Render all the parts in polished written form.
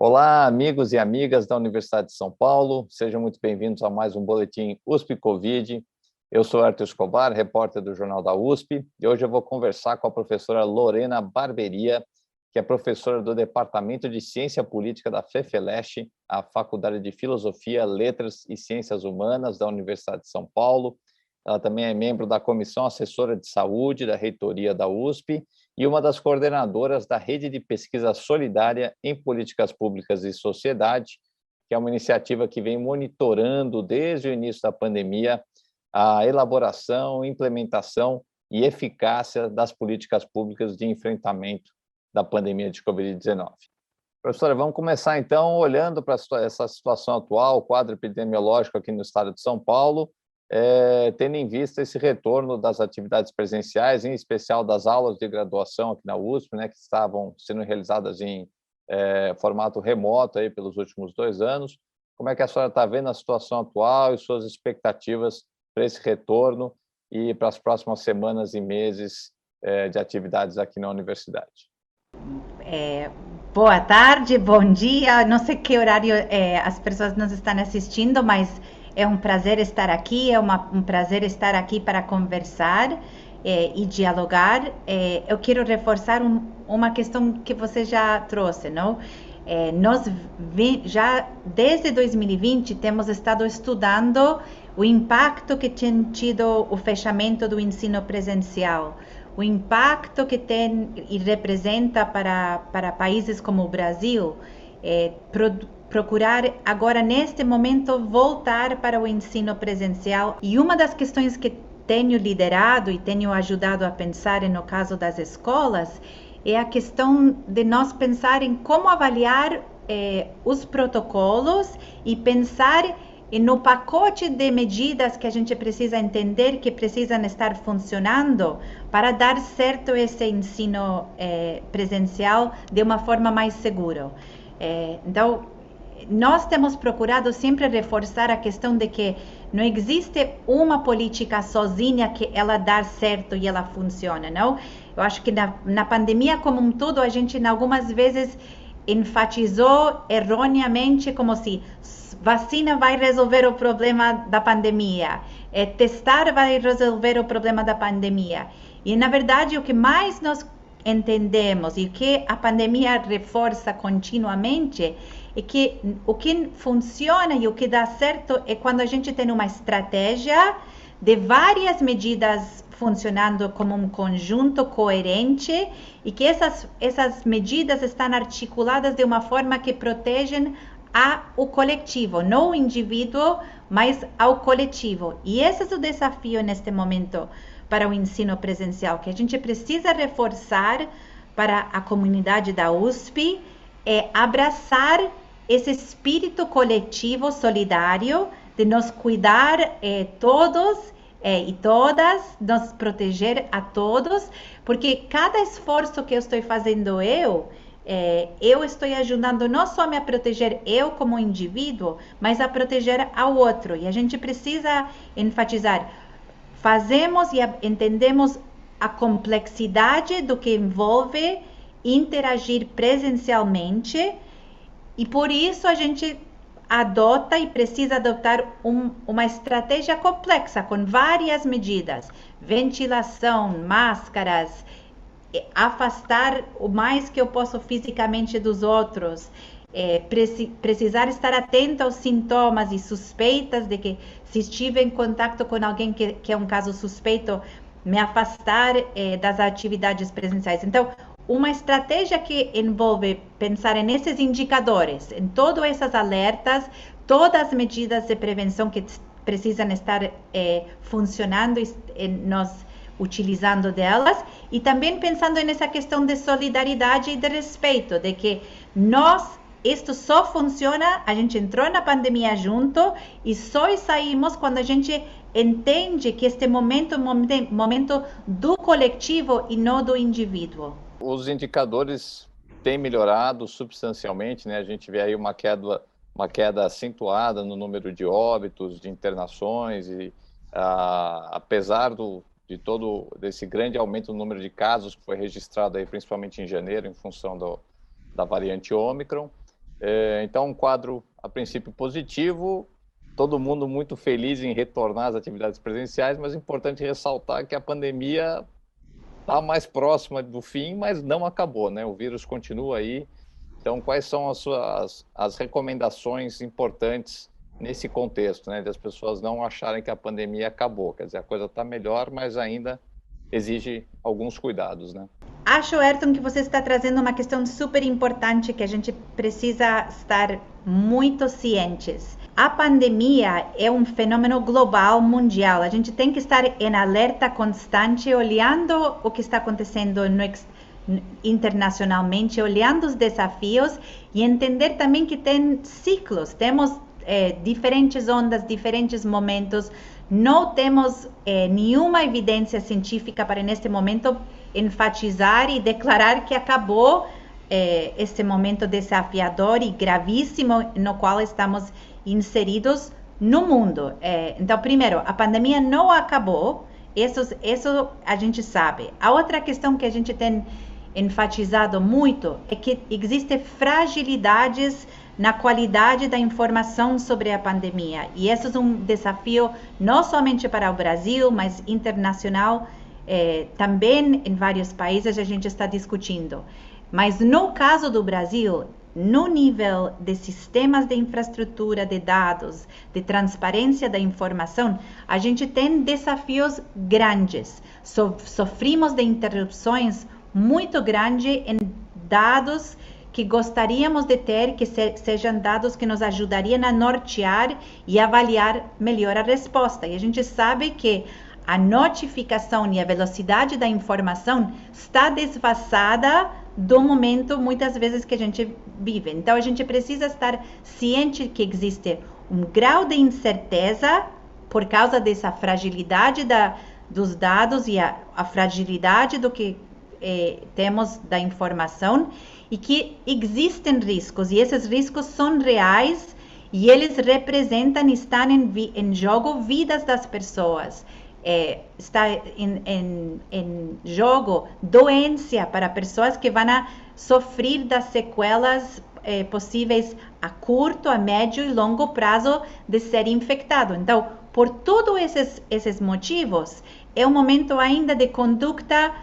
Olá, amigos e amigas da Universidade de São Paulo, sejam muito bem-vindos a mais um boletim USP Covid. Eu sou Arthur Escobar, repórter do Jornal da USP, e hoje eu vou conversar com a professora Lorena Barberia, que é professora do Departamento de Ciência Política da FEFELESH, a Faculdade de Filosofia, Letras e Ciências Humanas da Universidade de São Paulo. Ela também é membro da Comissão Assessora de Saúde da Reitoria da USP e uma das coordenadoras da Rede de Pesquisa Solidária em Políticas Públicas e Sociedade, que é uma iniciativa que vem monitorando desde o início da pandemia a elaboração, implementação e eficácia das políticas públicas de enfrentamento da pandemia de Covid-19. Professora, vamos começar então olhando para essa situação atual, o quadro epidemiológico aqui no estado de São Paulo, tendo em vista esse retorno das atividades presenciais, em especial das aulas de graduação aqui na USP, né, que estavam sendo realizadas em formato remoto aí pelos últimos 2 anos. Como é que a senhora está vendo a situação atual e suas expectativas para esse retorno e para as próximas semanas e meses de atividades aqui na universidade? Boa tarde, bom dia. Não sei que horário as pessoas nos estão assistindo, mas é um prazer estar aqui, um prazer estar aqui para conversar e dialogar. Eu quero reforçar uma questão que você já trouxe, não? Nós já desde 2020 temos estado estudando o impacto que tem tido o fechamento do ensino presencial, o impacto que tem e representa para países como o Brasil, procurar agora neste momento voltar para o ensino presencial. E uma das questões que tenho liderado e tenho ajudado a pensar no caso das escolas é a questão de nós pensar em como avaliar os protocolos e pensar no pacote de medidas que a gente precisa entender que precisam estar funcionando para dar certo esse ensino presencial de uma forma mais segura. Então, nós temos procurado sempre reforçar a questão de que não existe uma política sozinha que ela dá certo e ela funciona, não? Eu acho que na pandemia como um todo, a gente algumas vezes enfatizou erroneamente como se vacina vai resolver o problema da pandemia, testar vai resolver o problema da pandemia. E, na verdade, o que mais nós entendemos e o que a pandemia reforça continuamente é que o que funciona e o que dá certo é quando a gente tem uma estratégia de várias medidas funcionando como um conjunto coerente e que essas medidas estão articuladas de uma forma que protegem ao coletivo, não o indivíduo, mas ao coletivo. E esse é o desafio neste momento para o ensino presencial, que a gente precisa reforçar para a comunidade da USP, abraçar esse espírito coletivo solidário de nos cuidar todos e todas, nos proteger a todos, porque cada esforço que eu estou fazendo eu estou ajudando não só a me proteger eu como indivíduo, mas a proteger ao outro. E a gente precisa enfatizar, fazemos e entendemos a complexidade do que envolve interagir presencialmente e por isso a gente adota e precisa adotar uma estratégia complexa com várias medidas, ventilação, máscaras, afastar o mais que eu posso fisicamente dos outros, precisar estar atento aos sintomas e suspeitas de que se estiver em contato com alguém que é um caso suspeito, me afastar das atividades presenciais. Então, uma estratégia que envolve pensar nesses indicadores, em todas essas alertas, todas as medidas de prevenção que precisam estar funcionando e nós utilizando delas, e também pensando nessa questão de solidariedade e de respeito, de que isto só funciona, a gente entrou na pandemia junto e só saímos quando a gente entende que este momento é um momento do coletivo e não do indivíduo. Os indicadores têm melhorado substancialmente, né? A gente vê aí uma queda acentuada no número de óbitos, de internações, e apesar de todo desse grande aumento no número de casos que foi registrado aí, principalmente em janeiro, em função da variante Ômicron, Então, um quadro, a princípio, positivo, todo mundo muito feliz em retornar às atividades presenciais, mas é importante ressaltar que a pandemia está mais próxima do fim, mas não acabou, né? O vírus continua aí. Então, quais são as recomendações importantes nesse contexto, né? De as pessoas não acharem que a pandemia acabou. Quer dizer, a coisa está melhor, mas ainda exige alguns cuidados, né? Acho, Ayrton, que você está trazendo uma questão super importante que a gente precisa estar muito cientes. A pandemia é um fenômeno global, mundial. A gente tem que estar em alerta constante, olhando o que está acontecendo internacionalmente, olhando os desafios e entender também que tem ciclos, temos diferentes ondas, diferentes momentos. Não temos nenhuma evidência científica para, neste momento, enfatizar e declarar que acabou este momento desafiador e gravíssimo no qual estamos inseridos no mundo. Então, primeiro, a pandemia não acabou, isso a gente sabe. A outra questão que a gente tem enfatizado muito é que existem fragilidades na qualidade da informação sobre a pandemia. E esse é um desafio não somente para o Brasil, mas internacional. Também em vários países a gente está discutindo. Mas no caso do Brasil, no nível de sistemas de infraestrutura de dados, de transparência da informação, a gente tem desafios grandes. Sofrimos de interrupções muito grandes em dados que gostaríamos de ter, que sejam dados que nos ajudariam a nortear e avaliar melhor a resposta. E a gente sabe que a notificação e a velocidade da informação está desfasada do momento, muitas vezes, que a gente vive. Então, a gente precisa estar ciente que existe um grau de incerteza por causa dessa fragilidade dos dados e a fragilidade do que temos da informação, e que existem riscos, e esses riscos são reais, e eles representam e estão em jogo vidas das pessoas. Está em jogo doença para pessoas que vão sofrer das sequelas possíveis a curto, a médio e longo prazo de ser infectado. Então, por todos esses motivos, é um momento ainda de conduta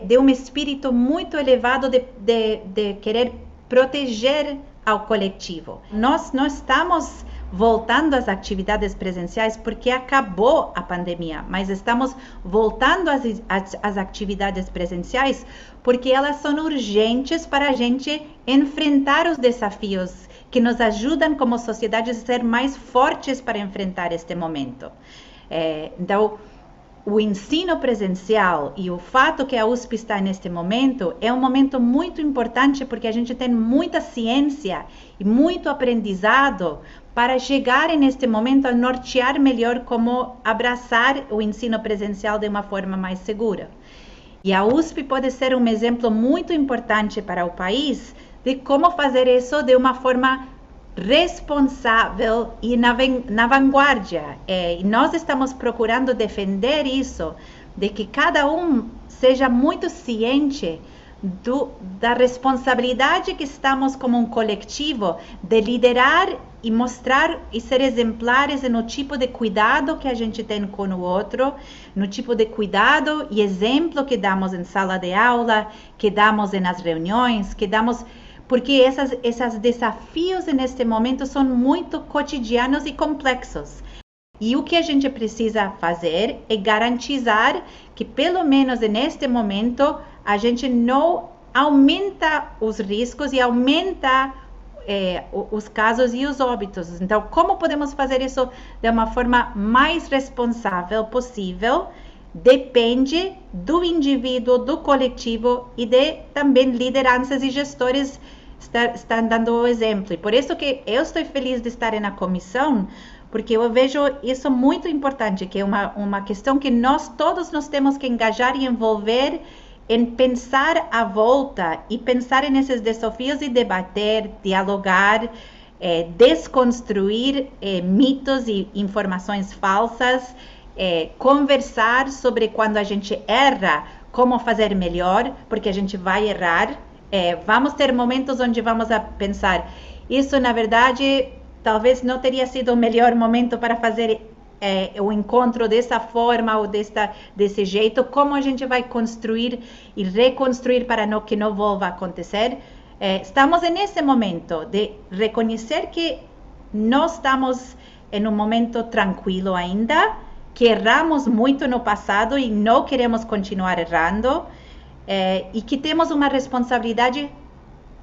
de um espírito muito elevado de querer proteger ao coletivo. Nós não estamos voltando às atividades presenciais porque acabou a pandemia, mas estamos voltando às atividades presenciais porque elas são urgentes para a gente enfrentar os desafios que nos ajudam como sociedade a ser mais fortes para enfrentar este momento. Então, o ensino presencial e o fato que a USP está neste momento é um momento muito importante porque a gente tem muita ciência e muito aprendizado para chegar neste momento a nortear melhor como abraçar o ensino presencial de uma forma mais segura. E a USP pode ser um exemplo muito importante para o país de como fazer isso de uma forma responsável e na vanguarda. E nós estamos procurando defender isso, de que cada um seja muito ciente da responsabilidade que estamos como um coletivo de liderar e mostrar e ser exemplares no tipo de cuidado que a gente tem com o outro, no tipo de cuidado e exemplo que damos em sala de aula, que damos nas reuniões, que damos... Porque esses desafios neste momento são muito cotidianos e complexos. E o que a gente precisa fazer é garantizar que, pelo menos neste momento, a gente não aumenta os riscos e aumenta os casos e os óbitos. Então, como podemos fazer isso de uma forma mais responsável possível? Depende do indivíduo, do coletivo e de também lideranças e gestores estão dando o exemplo. E por isso que eu estou feliz de estar na comissão, porque eu vejo isso muito importante, que é uma questão que nós todos nos temos que engajar e envolver em pensar a volta e pensar nesses desafios e debater, dialogar, desconstruir mitos e informações falsas, conversar sobre quando a gente erra, como fazer melhor, porque a gente vai errar, Vamos ter momentos onde vamos a pensar, isso na verdade talvez não teria sido o melhor momento para fazer o encontro dessa forma ou desse jeito, como a gente vai construir e reconstruir para que não volta a acontecer. Estamos nesse momento de reconhecer que nós estamos em um momento tranquilo ainda, que erramos muito no passado e não queremos continuar errando, e que temos uma responsabilidade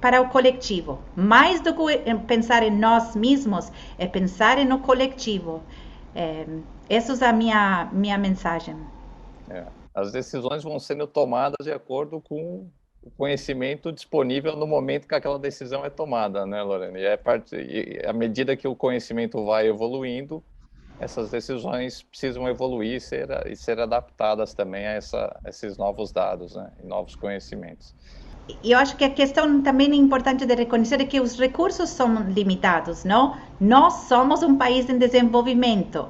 para o coletivo. Mais do que pensar em nós mesmos, é pensar no coletivo. Essa é a minha mensagem. As decisões vão sendo tomadas de acordo com o conhecimento disponível no momento que aquela decisão é tomada, né, Lorena? E à medida que o conhecimento vai evoluindo, essas decisões precisam evoluir e ser adaptadas também a esses novos dados, né, e novos conhecimentos. Eu acho que a questão também importante de reconhecer é que os recursos são limitados, não? Nós somos um país em desenvolvimento,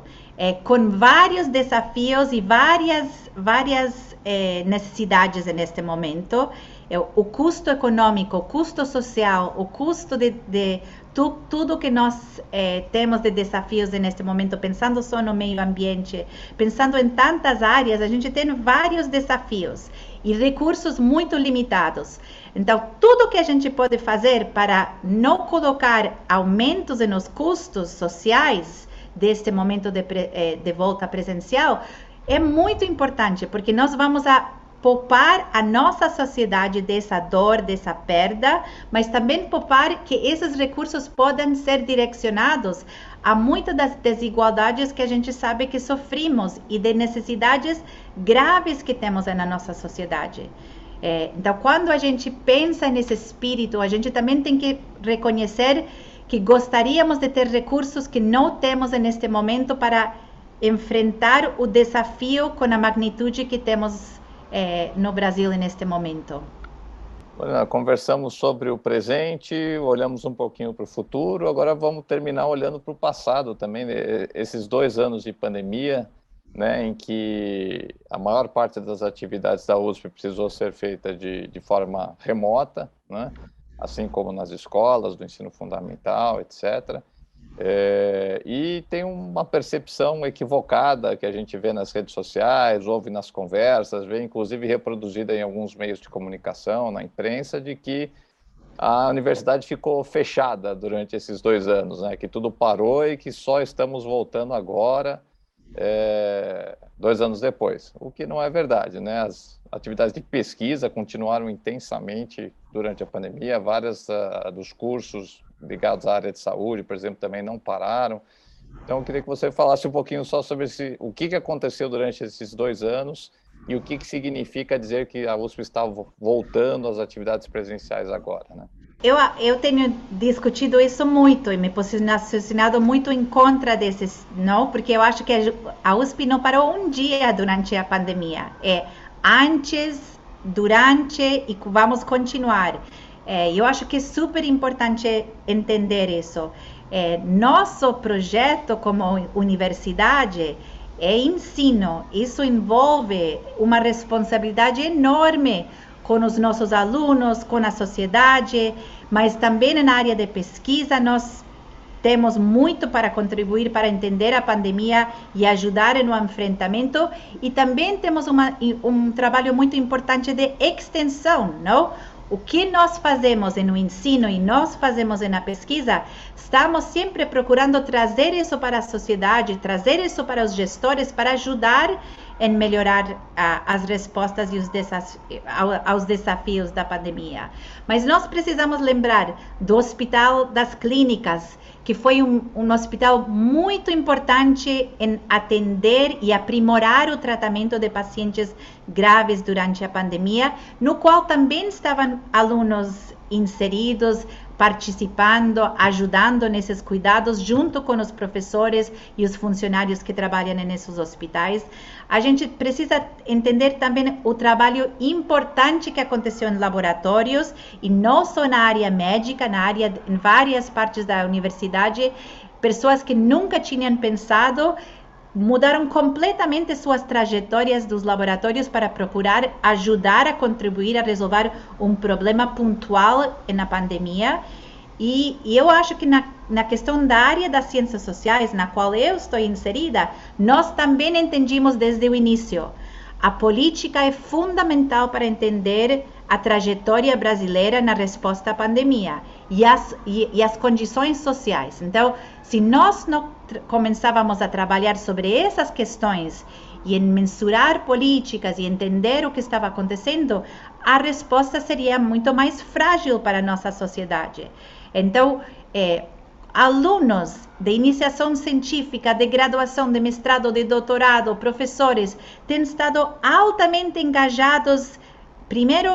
com vários desafios e várias necessidades neste momento. O custo econômico, o custo social, o custo de tudo que nós temos de desafios neste momento, pensando só no meio ambiente, pensando em tantas áreas, a gente tem vários desafios e recursos muito limitados. Então, tudo que a gente pode fazer para não colocar aumentos nos custos sociais deste momento de volta presencial é muito importante, porque nós vamos a poupar a nossa sociedade dessa dor, dessa perda, mas também poupar que esses recursos podem ser direcionados a muitas das desigualdades que a gente sabe que sofrimos e de necessidades graves que temos na nossa sociedade. Então, quando a gente pensa nesse espírito, a gente também tem que reconhecer que gostaríamos de ter recursos que não temos neste momento para enfrentar o desafio com a magnitude que temos no Brasil neste momento. Conversamos sobre o presente, olhamos um pouquinho para o futuro, agora vamos terminar olhando para o passado também, esses 2 anos de pandemia, né, em que a maior parte das atividades da USP precisou ser feita de forma remota, né, assim como nas escolas do ensino fundamental, etc. E tem uma percepção equivocada que a gente vê nas redes sociais, ouve nas conversas, vê inclusive reproduzida em alguns meios de comunicação, na imprensa, de que a universidade ficou fechada durante esses 2 anos, né? Que tudo parou e que só estamos voltando agora, 2 anos depois, o que não é verdade, né? As atividades de pesquisa continuaram intensamente durante a pandemia, vários dos cursos ligados à área de saúde, por exemplo, também não pararam. Então, eu queria que você falasse um pouquinho só sobre o que aconteceu durante esses 2 anos e o que significa dizer que a USP está voltando às atividades presenciais agora, né? Eu tenho discutido isso muito e me posicionado muito em contra desses, não? Porque eu acho que a USP não parou um dia durante a pandemia. Antes, durante e vamos continuar. Eu acho que é super importante entender isso. Nosso projeto como universidade é ensino. Isso envolve uma responsabilidade enorme com os nossos alunos, com a sociedade, mas também na área de pesquisa nós temos muito para contribuir para entender a pandemia e ajudar no enfrentamento, e também temos um trabalho muito importante de extensão, não? O que nós fazemos no ensino e nós fazemos na pesquisa, estamos sempre procurando trazer isso para a sociedade, trazer isso para os gestores, para ajudar em melhorar as respostas e aos desafios da pandemia. Mas nós precisamos lembrar do Hospital das Clínicas, que foi um hospital muito importante em atender e aprimorar o tratamento de pacientes graves durante a pandemia, no qual também estavam alunos inseridos, participando, ajudando nesses cuidados, junto com os professores e os funcionários que trabalham nesses hospitais. A gente precisa entender também o trabalho importante que aconteceu em laboratórios, e não só na área médica, em várias partes da universidade, pessoas que nunca tinham pensado mudaram completamente suas trajetórias dos laboratórios para procurar ajudar a contribuir a resolver um problema pontual na pandemia. E eu acho que na questão da área das ciências sociais, na qual eu estou inserida, nós também entendimos desde o início. A política é fundamental para entender a trajetória brasileira na resposta à pandemia e as condições sociais. Então, se nós não começávamos a trabalhar sobre essas questões e em mensurar políticas e entender o que estava acontecendo, a resposta seria muito mais frágil para a nossa sociedade. Então, alunos de iniciação científica, de graduação, de mestrado, de doutorado, professores, têm estado altamente engajados, primeiro,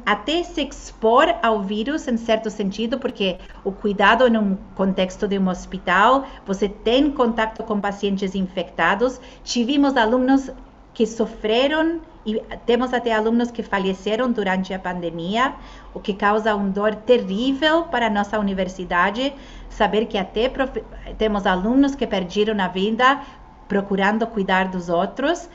até se expor ao vírus, em certo sentido, porque o cuidado num contexto de um hospital, você tem contato com pacientes infectados. Tivemos alunos que sofreram e temos até alunos que faleceram durante a pandemia, o que causa uma dor terrível para a nossa universidade, saber que até temos alunos que perderam a vida procurando cuidar dos outros.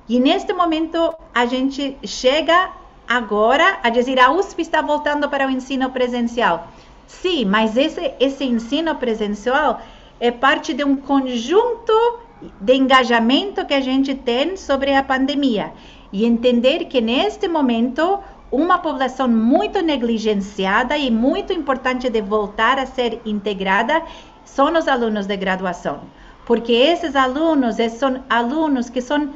E neste momento a gente chega agora a dizer a USP está voltando para o ensino presencial. Sim, mas esse ensino presencial é parte de um conjunto de engajamento que a gente tem sobre a pandemia. E entender que neste momento uma população muito negligenciada e muito importante de voltar a ser integrada são os alunos de graduação. Porque esses alunos são alunos que são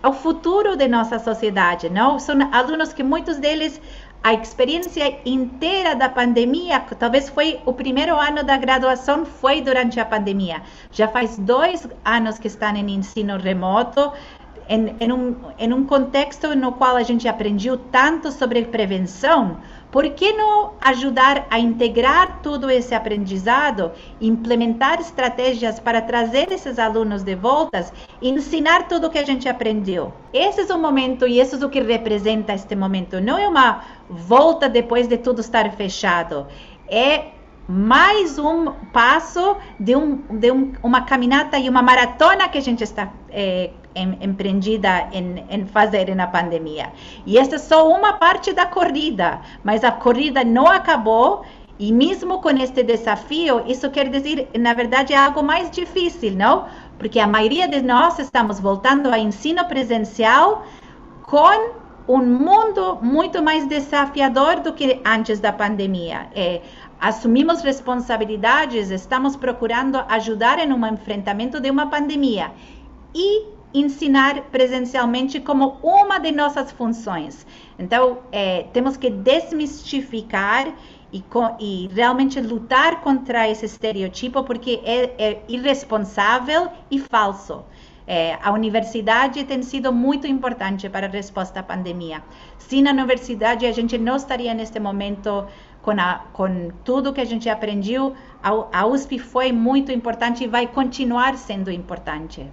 o futuro de nossa sociedade, não? São alunos que muitos deles, a experiência inteira da pandemia, talvez foi o primeiro ano da graduação, foi durante a pandemia. Já faz 2 anos que estão em ensino remoto, em um contexto no qual a gente aprendeu tanto sobre prevenção. Por que não ajudar a integrar todo esse aprendizado, implementar estratégias para trazer esses alunos de volta e ensinar tudo o que a gente aprendeu? Esse é o momento e isso é o que representa este momento. Não é uma volta depois de tudo estar fechado. É mais um passo de uma caminhada e uma maratona que a gente está empreendida em fazer na pandemia. E esta é só uma parte da corrida, mas a corrida não acabou. E mesmo com este desafio, isso quer dizer, na verdade, é algo mais difícil, não? Porque a maioria de nós estamos voltando ao ensino presencial com um mundo muito mais desafiador do que antes da pandemia. Assumimos responsabilidades, estamos procurando ajudar em um enfrentamento de uma pandemia e ensinar presencialmente como uma de nossas funções. Então, temos que desmistificar e realmente lutar contra esse estereotipo, porque é irresponsável e falso. A universidade tem sido muito importante para a resposta à pandemia. Sem a universidade, a gente não estaria neste momento com tudo que a gente aprendeu. A USP foi muito importante e vai continuar sendo importante.